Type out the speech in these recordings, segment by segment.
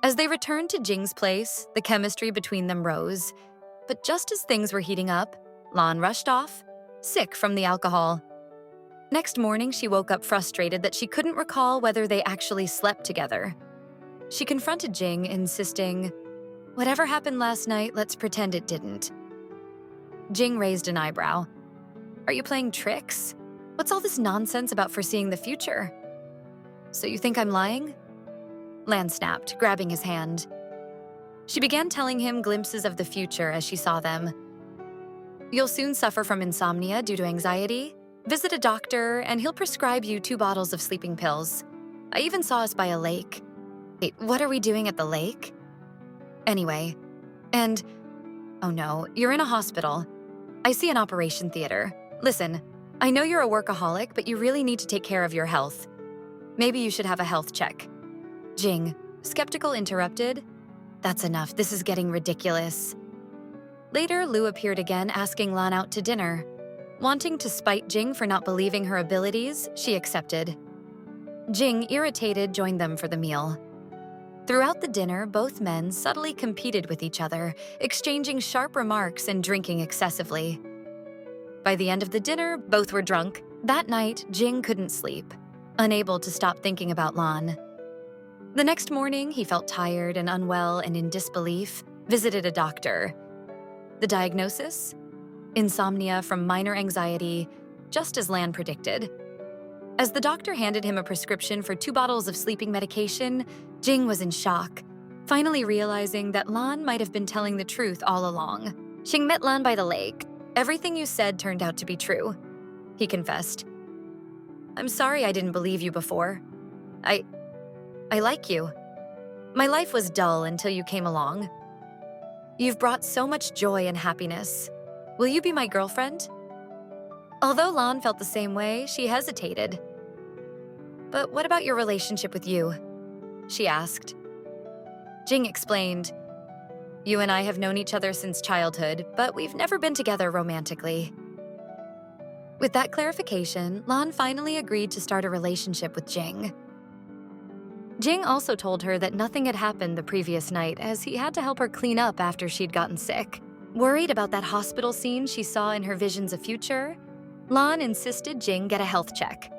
As they returned to Jing's place, the chemistry between them rose. But just as things were heating up, Lan rushed off, sick from the alcohol. Next morning, she woke up frustrated that she couldn't recall whether they actually slept together. She confronted Jing, insisting, "Whatever happened last night, let's pretend it didn't." Jing raised an eyebrow. "Are you playing tricks? What's all this nonsense about foreseeing the future?" "So you think I'm lying?" Lan snapped, grabbing his hand. She began telling him glimpses of the future as she saw them. "You'll soon suffer from insomnia due to anxiety. Visit a doctor, and he'll prescribe you 2 bottles of sleeping pills. I even saw us by a lake." "Wait, what are we doing at the lake?" "Anyway, and oh no, you're in a hospital. I see an operation theater. Listen, I know you're a workaholic, but you really need to take care of your health. Maybe you should have a health check." Jing, skeptical, interrupted, "That's enough, this is getting ridiculous." Later, Lu appeared again, asking Lan out to dinner. Wanting to spite Jing for not believing her abilities, she accepted. Jing, irritated, joined them for the meal. Throughout the dinner, both men subtly competed with each other, exchanging sharp remarks and drinking excessively. By the end of the dinner, both were drunk. That night, Jing couldn't sleep, unable to stop thinking about Lan. The next morning, he felt tired and unwell and in disbelief, visited a doctor. The diagnosis? Insomnia from minor anxiety, just as Lan predicted. As the doctor handed him a prescription for 2 bottles of sleeping medication, Jing was in shock, finally realizing that Lan might have been telling the truth all along. "Jing met Lan by the lake. Everything you said turned out to be true," he confessed. "I'm sorry I didn't believe you before. I like you. My life was dull until you came along. You've brought so much joy and happiness. Will you be my girlfriend?" Although Lan felt the same way, she hesitated. "But what about your relationship with you?" she asked. Jing explained, "You and I have known each other since childhood, but we've never been together romantically." With that clarification, Lan finally agreed to start a relationship with Jing. Jing also told her that nothing had happened the previous night, as he had to help her clean up after she'd gotten sick. Worried about that hospital scene she saw in her visions of future, Lan insisted Jing get a health check.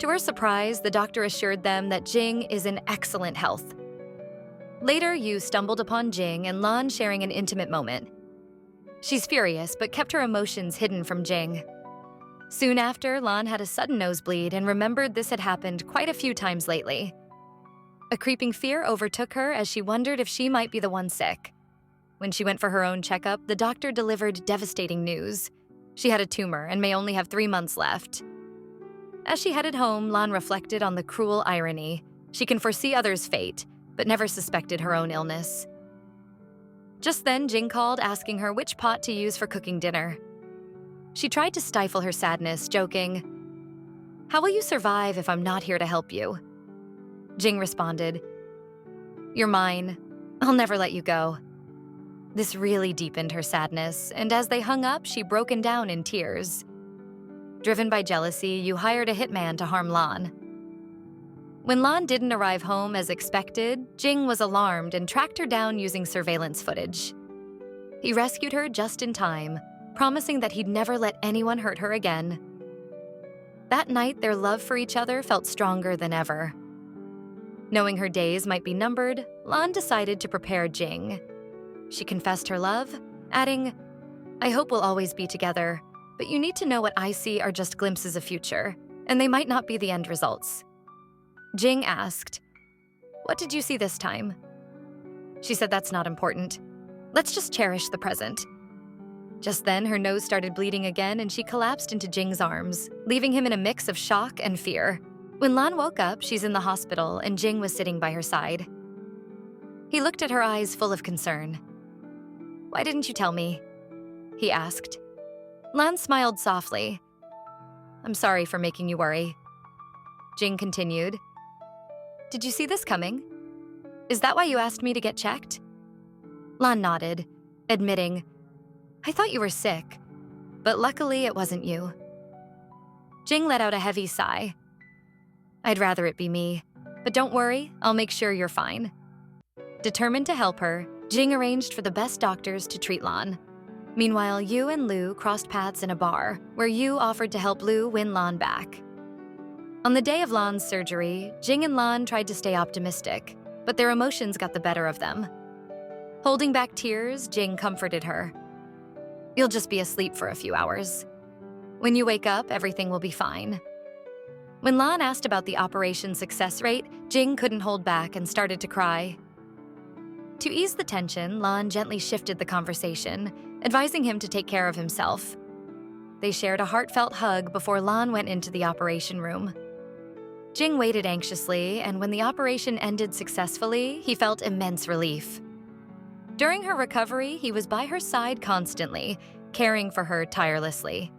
To her surprise, the doctor assured them that Jing is in excellent health. Later, Yu stumbled upon Jing and Lan sharing an intimate moment. She's furious, but kept her emotions hidden from Jing. Soon after, Lan had a sudden nosebleed and remembered this had happened quite a few times lately. A creeping fear overtook her as she wondered if she might be the one sick. When she went for her own checkup, the doctor delivered devastating news. She had a tumor and may only have 3 months left. As she headed home, Lan reflected on the cruel irony. She can foresee others' fate, but never suspected her own illness. Just then, Jing called, asking her which pot to use for cooking dinner. She tried to stifle her sadness, joking, "How will you survive if I'm not here to help you?" Jing responded, "You're mine. I'll never let you go." This really deepened her sadness, and as they hung up, she broke down in tears. Driven by jealousy, Yu hired a hitman to harm Lan. When Lan didn't arrive home as expected, Jing was alarmed and tracked her down using surveillance footage. He rescued her just in time, promising that he'd never let anyone hurt her again. That night, their love for each other felt stronger than ever. Knowing her days might be numbered, Lan decided to prepare Jing. She confessed her love, adding, "I hope we'll always be together, but you need to know what I see are just glimpses of future, and they might not be the end results." Jing asked, "What did you see this time?" She said that's not important. Let's just cherish the present. Just then, her nose started bleeding again and she collapsed into Jing's arms, leaving him in a mix of shock and fear. When Lan woke up, she's in the hospital and Jing was sitting by her side. He looked at her eyes full of concern. "Why didn't you tell me?" he asked. Lan smiled softly. "I'm sorry for making you worry." Jing continued, "Did you see this coming? Is that why you asked me to get checked?" Lan nodded, admitting, "I thought you were sick, but luckily it wasn't you." Jing let out a heavy sigh. "I'd rather it be me, but don't worry, I'll make sure you're fine." Determined to help her, Jing arranged for the best doctors to treat Lan. Meanwhile, Yu and Lu crossed paths in a bar, where Yu offered to help Lu win Lan back. On the day of Lan's surgery, Jing and Lan tried to stay optimistic, but their emotions got the better of them. Holding back tears, Jing comforted her. "You'll just be asleep for a few hours. When you wake up, everything will be fine." When Lan asked about the operation success rate, Jing couldn't hold back and started to cry. To ease the tension, Lan gently shifted the conversation, advising him to take care of himself. They shared a heartfelt hug before Lan went into the operation room. Jing waited anxiously, and when the operation ended successfully, he felt immense relief. During her recovery, he was by her side constantly, caring for her tirelessly.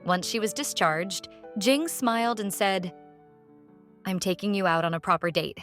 Once she was discharged, Jing smiled and said, "I'm taking you out on a proper date.